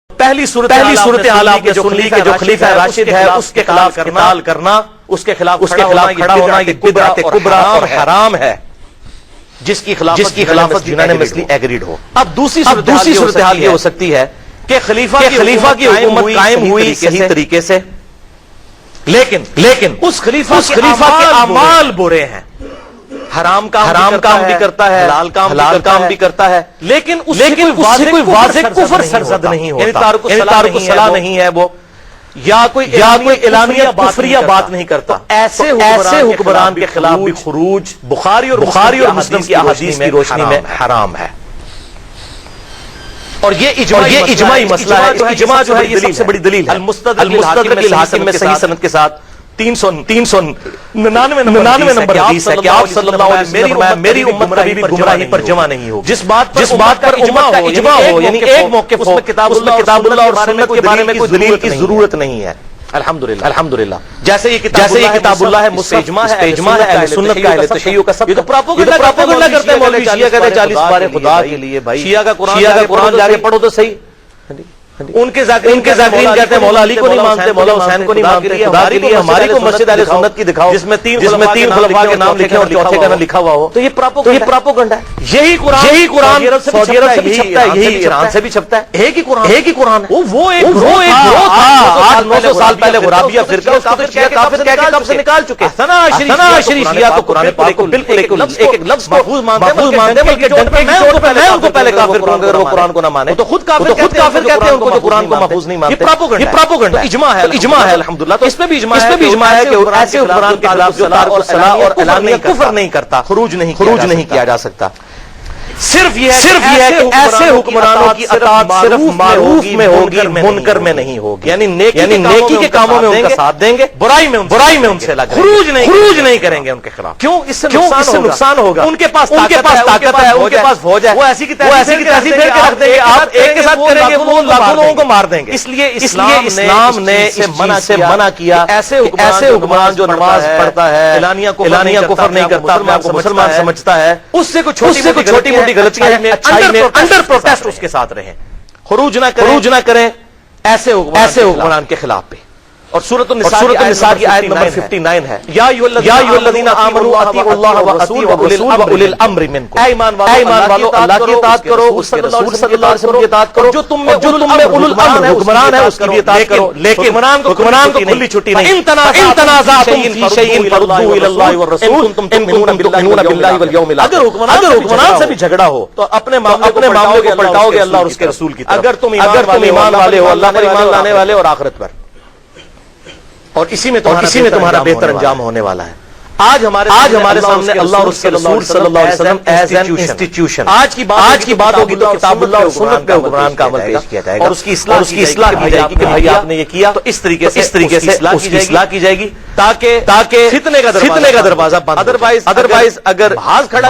پہلی صورتحال آپ نے سن لی کہ جو خلیفہ راشد ہے اس کے خلاف قتال کرنا، اس کے خلاف کھڑا ہونا یہ بدعت کبریٰ اور حرام ہے، جس کی خلافت یونانیمسلی ایگریڈ ہو۔ اب دوسری صورتحال یہ ہو سکتی ہے کہ خلیفہ کی حکومت قائم ہوئی صحیح طریقے سے، لیکن اس خلیفہ کے اعمال برے ہیں، حرام کام بھی کرتا ہے، حلال کام بھی کرتا ہے، لیکن اس سے کوئی واضح کفر سرزد نہیں ہوتا، یعنی تارک الصلاۃ نہیں ہے وہ، یا کوئی اعلانیہ کفریہ بات نہیں کرتا۔ ایسے حکمران کے خلاف بھی خروج بخاری اور مسلم کی احادیث کی روشنی میں حرام ہے، اور یہ اجماعی مسئلہ ہے۔ اجماع جو ہے یہ سب سے بڑی دلیل ہے، المستدرک الحاکم میں صحیح سند کے ساتھ 399 نمبر حدیث ہے کہ آپ صلی اللہ علیہ وسلم نے فرمایا میری امت کبھی بھی گمراہی پر جمع نہیں ہوگی۔ جس بات پر امت کا اجماع ہو، یعنی ایک موقف ہو، اس میں کتاب اللہ اور سنت کے بارے میں کوئی دلیل کی ضرورت نہیں ہے۔ الحمدللہ جیسے یہ کتاب اللہ ہے، مصحف اجماع ہے، اہل سنت کا، اہل تشیع کا، سب پروپیگنڈا کرتے ہیں مولوی شیعہ کہتے ہیں 40 پارے خدا کے لیے، بھائی شیعہ کا قرآن جا کے پڑھو تو صحیح۔ ان کے ذاکرین کہتے ہیں مولا علی کو نہیں مانتے، مولا حسین کو نہیں مانتے، خدا کے لیے ہماری کو مسجد اہل سنت کی دکھاؤ جس میں 3 خلفاء کے نام لکھے اور چوتھے کا نام لکھا ہوا ہو، تو یہ پروپیگنڈا ہے۔ یہی قرآن سعودی عرب سے بھی چھپتا ہے، یہی ایران سے بھی چھپتا ہے، ایک ہی قرآن ہے۔ وہ ایک گروہ تھا 900 سال پہلے غرابیہ فرقہ، اس کو تو شیعہ کافر کہہ کے کب سے نکال چکے۔ ثنا عشری شیعہ تو قرآن پاک کو بالکل ایک لفظ محفوظ مانتے ہیں، بلکہ ڈنڈے کی چوٹ پہ میں ان کو پہلے کافر کہوں گا اگر وہ قرآن کو نہ مانے، تو خود کافر کہتے ہیں جو قرآن کو محفوظ نہیں مانتے۔ یہ پروپیگنڈا اجماع ہے الحمدللہ، تو اس میں بھی اجماع ہے کہ ایسے حکمران کے خلاف جو تارک الصلاۃ اور اعلانیہ کفر نہیں کرتا، خروج نہیں کیا جا سکتا۔ صرف یہ ہے کہ ایسے حکمرانوں کی اطاعت صرف معروف میں ہوگی، منکر میں نہیں ہوگی، یعنی نیکی کے کاموں میں ان کا ساتھ دیں گے، برائی میں ان سے لگیں گے، خروج نہیں کریں گے ان کے خلاف۔ کیوں؟ اس سے نقصان ہوگا۔ ان کے پاس طاقت ہے، ان کے پاس فوج ہے، وہ ایسی کی تیسی پھیر کے رکھ دیں گے، آپ ایک کے ساتھ کریں گے وہ لاکھوں لوگوں کو مار دیں گے۔ اس لیے اسلام نے اس سے منع کیا۔ ایسے حکمران جو نماز پڑھتا ہے، اعلانیہ کفر نہیں کرتا، اپنے آپ کو مسلمان سمجھتا ہے، اس سے کوئی چھوٹی غلطیاں ہیں، اچھائی میں انڈر پروٹیسٹ اس کے ساتھ رہیں، خروج نہ کریں ایسے حکمران کے خلاف پہ۔ اور سورۃ النساء کی آیت نمبر 59 ہے، یا ایھا الذین آمنوا اطیعوا اللہ والرسول واولی الامر منکم، اے ایمان والو اللہ کی اطاعت کرو، اس کے رسول صلی اللہ علیہ وسلم کی اطاعت کرو، جو تم میں اولو الامر حکمران ہے اس کی بھی اطاعت کرو، لیکن حکمران کو کھلی چھٹی نہیں۔ ان تنازعتم فی شیء فردوہ الی اللہ والرسول ان کنتم تؤمنون باللہ والیوم الاخر۔ اگر حکمران سے بھی جھگڑا ہو تو اپنے معاملے کو پلٹاؤ گے اللہ اور اس کے رسول کی طرف، اگر تم ایمان والے ہو، اللہ پر ایمان لانے والے اور آخرت پر، اور اسی میں تمہارا بہتر انجام ہونے والا ہے۔ آج ہمارے سامنے اللہ اور اس کے رسول صلی اللہ علیہ وسلم ایز این انسٹیٹیوشن، آج کی بات ہوگی تو کتاب اللہ اور سنت پہ حکمران کا عمل پیش کیا جائے گا، اور اس کی اصلاح کی جائے گی کہ بھائی آپ نے یہ کیا، تو اس طریقے سے اس کی اصلاح کی جائے گی تاکہ فتنے کا دروازہ بند۔ ادروائز اگر بھاز کھڑا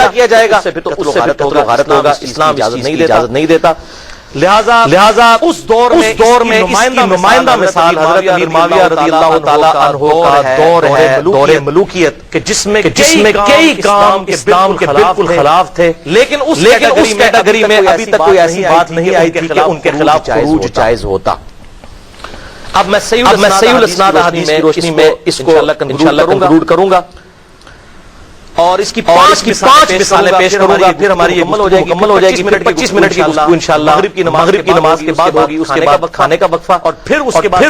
کیا جائے گا تو اس سے غارت ہوگا، اسلام اجازت نہیں دیتا۔ لہذا اس دور میں اس کی نمائندہ مثال حضرت امیر معاویہ رضی اللہ تعالیٰ عنہ کا دور ہے، دور ملوکیت، کہ جس میں کئی کام اسلام کے بالکل خلاف تھے، لیکن اس کیٹیگری میں ابھی تک کوئی ایسی بات نہیں آئی تھی کہ ان کے خلاف خروج جائز ہوتا۔ اب میں صحیح الاسناد احادیث کی روشنی میں اس کو انشاءاللہ کنکلوڈ کروں گا، اور اس کی 5 مثالیں پیش کروں گا، پھر ہماری یہ مکمل ہو جائے گی 25 منٹ کی گفتگو انشاءاللہ مغرب کی نماز کے بعد ہوگی، اس کے بعد کھانے کا وقفہ، اور پھر اس کے بعد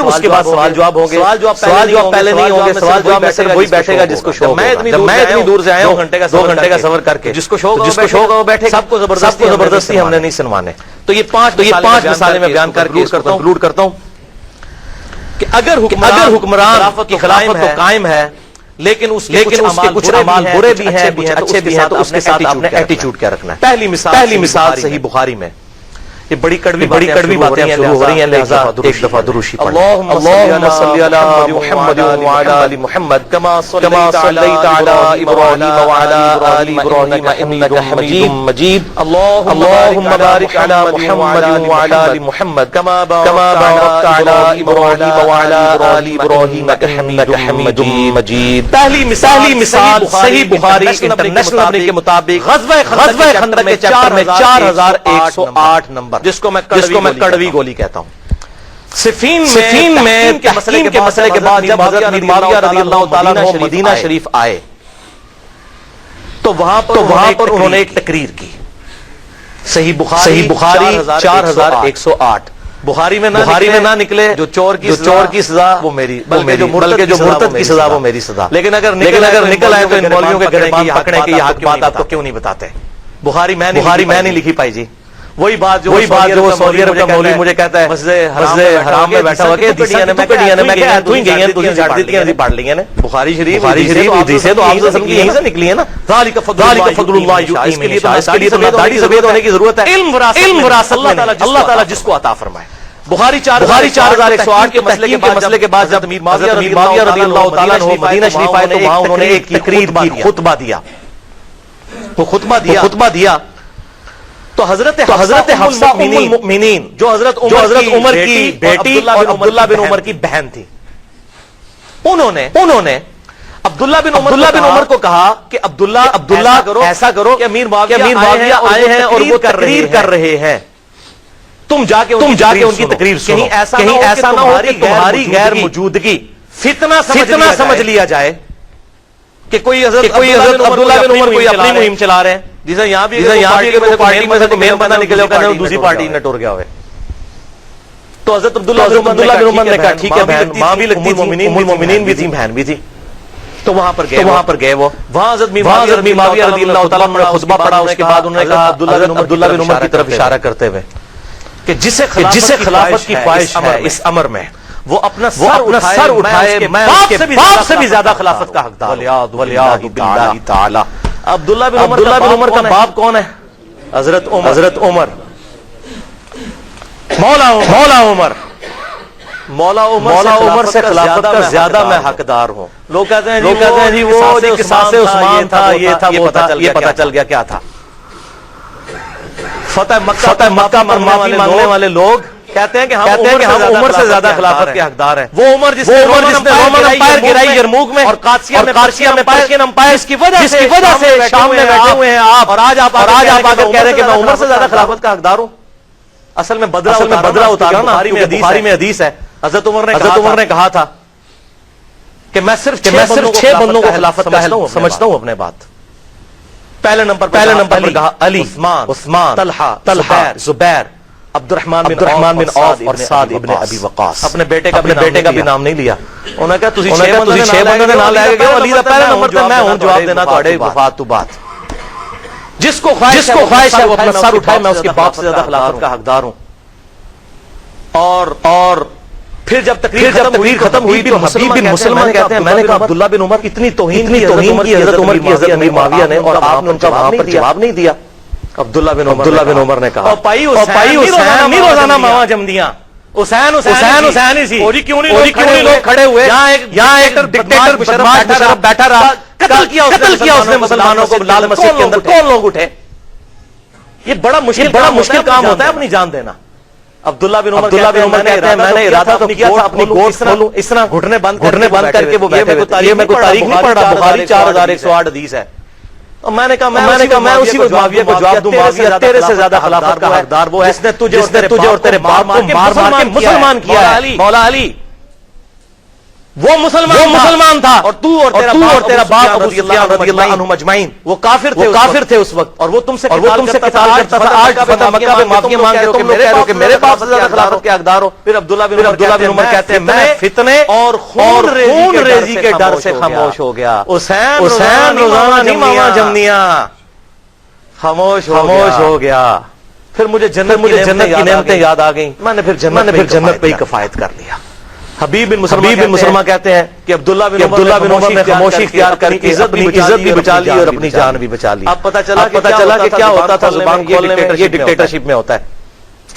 سوال جواب ہوں گے۔ سوال جواب پہلے نہیں ہوں گے، سوال جواب میں صرف وہی بیٹھے گا جس کو شوق ہے۔ میں اتنی دور سے آیا ہوں 2 گھنٹے کا سفر کر کے، جس کو شوق وہ بیٹھے، سب کو زبردستی ہم نے نہیں سنوانے۔ تو یہ 5 مثالیں میں بیان کر کے کنکلوڈ کرتا ہوں کہ اگر حکمران کی خلافت تو قائم ہے، لیکن اس کے کچھ اعمال برے بھی ہیں، کچھ اچھے بھی ہیں، تو اس کے ساتھ آپ نے ایٹیچیوڈ کیا رکھنا ہے۔ پہلی مثال صحیح بخاری میں، یہ بڑی کڑوی باتیں شروع ہو رہی ہیں، لہذا ایک دفعہ درود شریف پڑھیں۔ اللہم صلی علی محمد وعلی آل محمد کما صلیت علی ابراہیم وعلی آل ابراہیم انک حمید مجید۔ اللہم بارک علی محمد وعلی آل محمد کما بارکت علی ابراہیم وعلی آل ابراہیم انک حمید مجید۔ پہلی مثال صحیح بخاری انٹرنیشنل نمبر کے مطابق غزوہ خندق کے چیپٹر میں 4108 نمبر، جس کو میں کڑوی گولی کہتا ہوں. صفین میں کے مسئلے کے بعد جب حضرت امیر معاویہ رضی اللہ تعالیٰ عنہ مدینہ شریف آئے تو وہاں پر انہوں نے ایک تقریر کی. صحیح بخاری 4108. بخاری میں نہ نکلے جو چور کی سزا وہ میری, بلکہ جو مرتد کی سزا وہ میری سزا. لیکن اگر نکل آئے تو ان مولویوں کے گھر کی پکڑنے کی یہ حق بات آپ کو کیوں نہیں بتاتے؟ بخاری میں نہیں لکھی پائی جی. وہی بات جو سعودی عرب کا مولوی مجھے کہتا ہے مسجد حرام میں بیٹھا ہوا کہ پڑھ لی ہیں بخاری شریف حدیثیں تو آپ یہیں سے نکلی ہے نا. ذالک فضل اللہ، اس کے لیے تو داڑھی سفید ہونے کی ضرورت ہے. علم وراثت اللہ تعالیٰ جس کو عطا فرمائے. بخاری 4108 کے مسئلے کے بعد جب امیر معاویہ رضی اللہ تعالیٰ عنہ مدینہ شریف آئے تو وہاں انہوں نے ایک تقریر کی، خطبہ دیا. تو حضرت حفصہ ام المؤمنین جو حضرت عمر کی بیٹی اور عبداللہ بن عمر کی بہن تھی، انہوں نے عبداللہ بن عمر کو کہا کہ عبداللہ ایسا کرو کہ امیر معاویہ آئے ہیں اور وہ تقریر کر رہے ہیں، تم جا کے ان کی تقریر سنو. کہیں ایسا نہ ہو کہ تمہاری غیر موجودگی فتنہ سمجھ لیا جائے کہ کوئی حضرت عبداللہ بن عمر کوئی اپنی مہم چلا رہے ہیں. جیسے یہاں بھی پارٹی میں سے کوئی مین بندہ نکلے ہو دوسری پارٹی میں ٹور گیا ہوئے. تو حضرت عبداللہ بن عمر نے کہا ٹھیک ہے، ماں بھی لگتی ام المؤمنین بھی تھی، بہن بھی تھی. تو وہاں پر گئے وہ. وہاں حضرت امیر معاویہ رضی اللہ تعالیٰ عنہ نے خطبہ پڑھا. اس کے بعد انہوں نے کہا عبداللہ بن عمر کی طرف اشارہ کرتے ہوئے کہ جسے خلافت کی خواہش ہے اس امر میں وہ اپنا سر اٹھائے، میں اس کے باپ سے بھی زیادہ خلافت کا حقدار ہوں. ولیعذ باللہ تعالی. عبداللہ بن عمر کا باپ کون ہے؟ حضرت عمر. مولا عمر سے خلافت کا زیادہ میں حقدار ہوں. لوگ کہتے ہیں جی وہ قصاص عثمان تھا، یہ تھا، وہ پتہ چل گیا کیا تھا. فتح مکہ پر معافی مانگنے والے لوگ کہتے ہیں کہ ہم عمر سے زیادہ خلافت کے حقدار ہیں. وہ عمر جس نے رومن امپائر گرائی یرموک میں اور قادسیہ میں پرشین امپائر، جس کی وجہ سے شام میں بیٹھے ہوئے ہیں آپ، اور آج آپ آ کر کہہ رہے ہیں کہ میں عمر سے زیادہ خلافت کا حقدار ہوں. اصل میں بدلہ اتارا نا. بخاری میں حدیث ہے، حضرت عمر نے کہا تھا کہ میں صرف 6 بندوں کو خلافت کا اہل سمجھتا ہوں. اپنے بات پہلے نمبر پر کہا علی، عثمان، طلحہ، زبیر، عبد الرحمن بن عوف اور سعد ابن ابی وقاص. اپنے بیٹے کا بھی نام نہیں لیا. انہوں نے کہا تسی 6 بندوں نے نام لے گئے، علی دا پہلا نمبر تے میں ہوں جواب دینا تواڈے وفات تو بعد. جس کو خواہش ہے وہ اپنا سر اٹھائے، میں اس کے باپ سے زیادہ خلافت کا حقدار ہوں. اور پھر جب تقریر ختم ہوئی تو حبیب بن مسلمان کہتے ہیں میں نے کہا عبداللہ بن عمر اتنی توہین کی حضرت عمر کی حضرت امیر معاویہ نے، اور آپ نے ان کا وہاں پر جواب نہیں دیا. عبداللہ بن عمر نے کہا پائی حسین روزانہ ماواں جمدیاں، حسین ہی سی، کیوں نہیں لوگ کھڑے ہوئے؟ یہاں ایک ڈکٹیٹر مشرف بیٹھا رہا، قتل کیا اس نے مسلمانوں کو لال مسجد کے اندر. کون لوگ اٹھے؟ یہ بڑا مشکل کام ہوتا ہے اپنی جان دینا. عبداللہ بن عمر کہتے ہیں میں نے ارادہ تو کیا تھا اپنی گوشت کھولوں، اس طرح گھٹنے بند کر کے وہ بیٹھے ہوئے. یہ میں کوئی تاریخ نہیں پڑھ رہا، بخاری 4108 حدیث ہے. اور میں نے کہا میں اسی کو معاویہ کو جواب دوں، معاویہ تیرے سے زیادہ خلافت کا حقدار وہ ہے جس نے تجھے اور تیرے باپ کو مار کے مسلمان کیا ہے. مولا علی وہ مسلمان تھا، اور تو اور تیرا باپ ابو سفیان رضی اللہ عنہم اجمعین وہ کافر تھے اس وقت، اور وہ تم سے قتال کرتا تھا. آج فتح مکہ میں معافی مانگ رہے ہو کہ میرے کہہ رہے ہو کہ میرے باپ سے زیادہ خلافت کے حقدار ہو. پھر عبداللہ بن عمر کہتے ہیں میں فتنے اور خون ریزی کے ڈر سے خاموش ہو گیا. حسین روزانہ نہیں ماما جمنیاں، خاموش ہو گیا. پھر مجھے جنت کی نعمتیں یاد آ گئیں، میں نے پھر جنت پہ ہی کفایت کر لیا. حبیب بن مسلمہ کہتے ہیں کہ عبداللہ بن عمر نے خاموشی اختیار کر کے اپنی عزت بھی بچا لی اور اپنی جان بھی بچا لی. اب پتہ چلا کہ کیا ہوتا تھا زبان کھولنے میں، یہ ڈکٹیٹرشپ میں ہوتا ہے.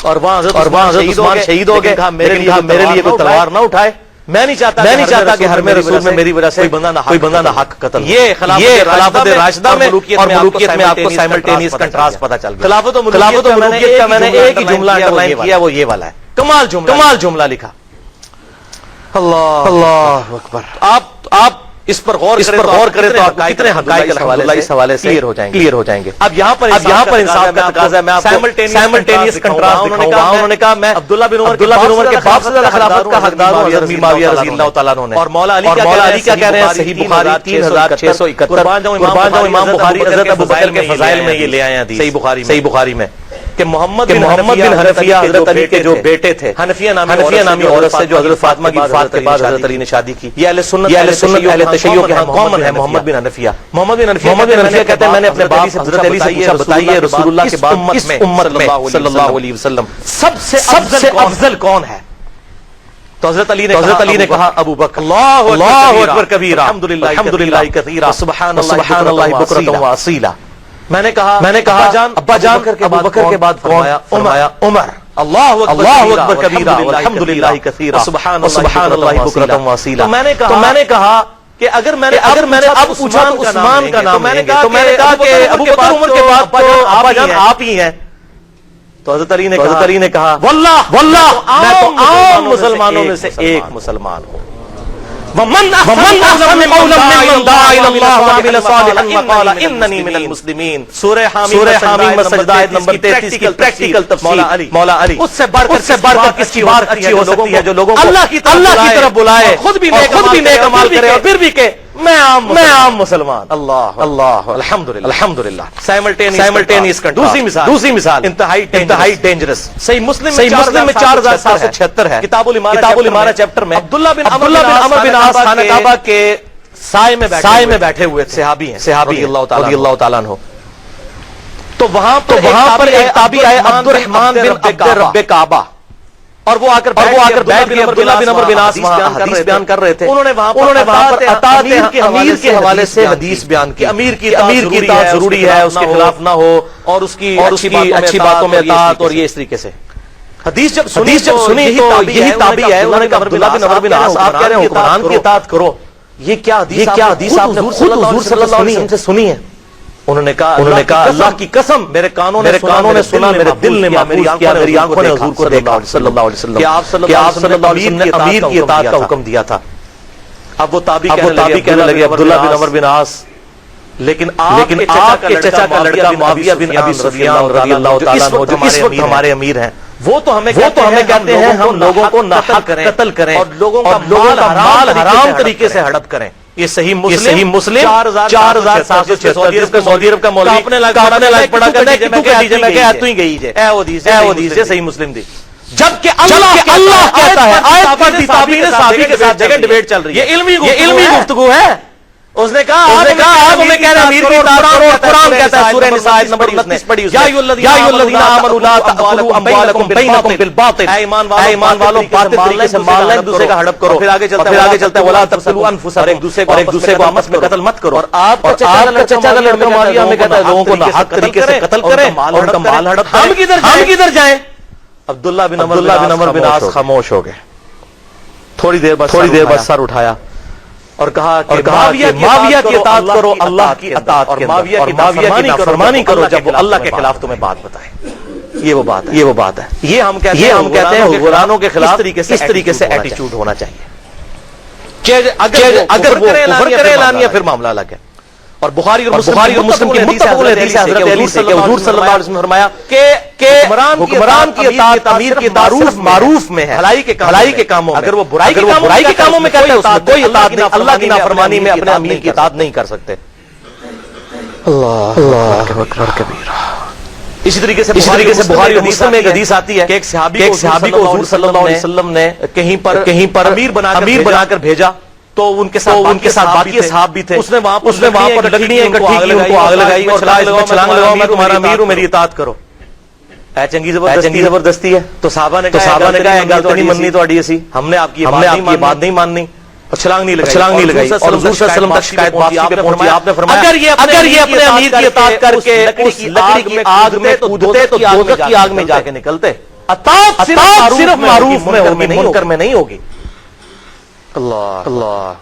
اور وہاں حضرت عثمان شہید ہو گئے. میرے لیے کوئی تلوار نہ اٹھائے. میں نہیں چاہتا کہ ہر میں رسول میں میری وجہ سے کوئی بندہ نہ حق قتل. یہ خلافت راشدہ میں اور ملوکیت میں آپ کو سائملٹینیس کنٹراسٹ پتہ چل گیا. خلافت و ملوکیت کا میں نے ایک ہی جملہ انڈرلائن کیا، وہ یہ والا ہے. کمال جملہ لکھا. اللہ اکبر. آپ اس پر غور کرے تو آپ کتنے حقائق الحمدللہ اس حوالے سے کلیئر ہو جائیں گے. اب یہاں پر انصاف کا تقاضا ہے. میں آپ کو سائملٹینیس کنٹراسٹ دکھاؤں. انہوں نے کہا میں عبداللہ بن عمر کے باپ سے زیادہ خلافت کا حقدار ہوں حضرت معاویہ رضی اللہ تعالیٰ عنہ نے. اور مولا علی کیا کہہ رہے ہیں؟ صحیح بخاری 3671. قربان جاؤں امام بخاری حضرت ابوبکر کے فضائل میں یہ لے آئے ہیں صحیح بخاری میں کہ محمد بن حنفیہ حضرت علی کے جو بیٹے تھے حنفیہ نامی عورت سے جو حضرت فاطمہ کی وفات کے بعد حضرت علی نے شادی کی. یہ اہل سنت اہل تشیع کے ہاں کامن ہے. محمد بن حنفیہ کہتے ہیں میں نے اپنے باپ سے حضرت علی سے پوچھا بتائیے رسول اللہ کے بعد اس امت میں صلی اللہ علیہ وسلم سب سے افضل کون ہے؟ تو حضرت علی نے کہا ابو بکر. اللہ اکبر کبیرہ الحمدللہ کثیرہ سبحان اللہ بکرۃ و اصیلا. میں نے کہا ابا جان ابو بکر کے بعد کون؟ عمر. اللہ اکبر کبیرہ الحمدللہ کثیرہ سبحان اللہ بکرۃ و اصیلا. تو میں نے کہا کہ اگر میں نے اب پوچھا تو عثمان کا نام میں نے کہا کہ ابو بکر عمر کے بعد ابا جان آپ ہی ہیں. تو حضرت علی نے کہا واللہ میں تو عام مسلمانوں میں سے ایک مسلمان ہوں. ومن احسن قولا ممن دعا الى الله وعمل صالحا وقال انني من المسلمين. سورہ حامیم میں سجدہ آیت نمبر 33 کی پریکٹیکل تفسیر مولا علی اس سے بڑھ کر کس کی بات اچھی ہو سکتی ہے جو لوگوں کو اللہ کی طرف بلائے خود بھی نیک عمل کرے اور پھر بھی کہ میں عام مسلمان. اللہ الحمدللہ. سائملٹینیس دوسری مثال انتہائی ڈینجرس. صحیح مسلم میں 4776 ہے. کتاب الامارہ چیپٹر میں عبداللہ بن عمر بن عاص خانہ کعبہ کے سائے میں بیٹھے ہوئے صحابی رضی اللہ تعالیٰ عنہ. تو وہاں پر ایک تابعی آئے عبد الرحمن بن عبد رب کعبہ اور وہ آ کر بیٹھ گئے. عبداللہ بن عمر بن عاص حدیث بیان کر رہے تھے. انہوں نے وہاں پر اطاعت امیر کے حوالے سے حدیث بیان کی. امیر کی اطاعت ضروری ہے اس کے خلاف نہ ہو اور اس کی اچھی باتوں میں اطاعت. اور یہ اس طریقے سے حدیث جب سنی یہی تابعی ہے. انہوں نے کہا عبداللہ بن عمر بن عاص آپ کہہ رہے ہیں قرآن کی اطاعت کرو. یہ کیا حدیث آپ نے حضور صلی اللہ علیہ وسلم سے سنی ہے؟ انہوں نے کہا اللہ کی قسم میرے کانوں نے سنا میرے دل نے محفوظ کیا میری آنکھوں نے حضور کو دیکھا صلی اللہ علیہ وسلم کہ آپ صلی اللہ علیہ وسلم نے امیر کی اطاعت کا حکم دیا تھا. اب وہ تابعی کہنے لگے عبداللہ بن عمر بن عاص لیکن آپ کے چچا کا لڑکا معاویہ بن ابی سفیان رضی اللہ تعالیٰ عنہ جو اس وقت ہمارے امیر ہیں وہ تو ہمیں کہتے ہیں ہم لوگوں کو ناحق قتل کریں اور لوگوں کا مال حرام طریقے سے ہڑپ کریں. یہ صحیح مسلم 4776 سعودی عرب کا مولوی اپنے لائق پڑا کرنے کہ میں کہہ تو ہی گئی اے حدیث صحیح مسلم دی. جبکہ اللہ کہتا ہے آیت پر بھی تابعی نے صحابی کے ساتھ جگہ ڈیبیٹ چل رہی ہے. یہ علمی گفتگو ہے. اس نے کہا آپ ہمیں کہہ رہے ہیں امیر کی اطاعت کرو. قرآن کہتا ہے سورہ نساء آیت نمبر 29 پڑھی یا ایھا الذین آمنوا لا تأکلوا اموالکم بینکم بالباطل. اے ایمان والو باطل طریقے سے مال ایک دوسرے کا ہڑپ کرو. پھر آگے چلتا ہے ولا تقتلوا انفسکم ایک دوسرے کو آپس میں قتل مت کرو. اور آپ کا چچا کا لڑکا معاویہ ہمیں کہتا ہے لوگوں کو ناحق طریقے سے قتل کریں اور ان کا مال ہڑپ کریں. ہم کدھر جائیں؟ عبداللہ بن عمر بن عاص خاموش ہو گئے. تھوڑی دیر بعد سر اٹھایا اور کہا کہ معاویہ کی اطاعت کرو اللہ کی اطاعت اور معاویہ کی نافرمانی کرو جب وہ اللہ کے خلاف تمہیں بات بتائے. یہ وہ بات ہے. یہ ہم کہتے ہیں حکمرانوں کے خلاف اس طریقے سے ایٹیچیوڈ ہونا چاہیے. اگر وہ کفر کرے اعلانیہ پھر معاملہ الگ ہے. اور بخاری اور مسلم کی متفق حدیث ہے حضرت علی سے کہ حضور صلی اللہ علیہ وسلم نے فرمایا کہ حکمران کی اطاعت امیر کی معروف میں ہے بھلائی کے کاموں میں. اگر وہ برائی کے کاموں میں کرتا ہے اس میں کوئی اطاعت نہیں. اللہ کی نافرمانی میں اپنے امیر کی اطاعت نہیں کر سکتے. اللہ اکبر کبیرہ. اسی طریقے سے بخاری اور مسلم میں ایک حدیث آتی ہے کہ ایک صحابی کو حضور صلی اللہ علیہ وسلم نے کہیں پر امیر بنا کر بھیجا تو ان کے ساتھ باقی صحاب بھی تھے. اس نے وہاں پر لکڑیاں اکٹھی کی ان کو آگ لگائی اور چھلانگ لگاؤ میں تمہارا امیر ہوں میری اطاعت کرو. اے چنگی زبردستی ہے. تو صحابہ نے کہا گل تو نہیں مننی تہاڈی اسی ہم نے آپ کی بات نہیں ماننی اور چھلانگ نہیں لگائی. اور حضور صلی اللہ علیہ وسلم تک شکایت پہنچی. آپ نے فرمایا اگر یہ اپنے امیر کی اطاعت کر کے اس لکڑی کی آگ میں کودتے تو دوزخ کی آگ میں جا کے نکلتے. اطاعت صرف معروف میں ہوگی منکر میں نہیں ہوگی. اللہ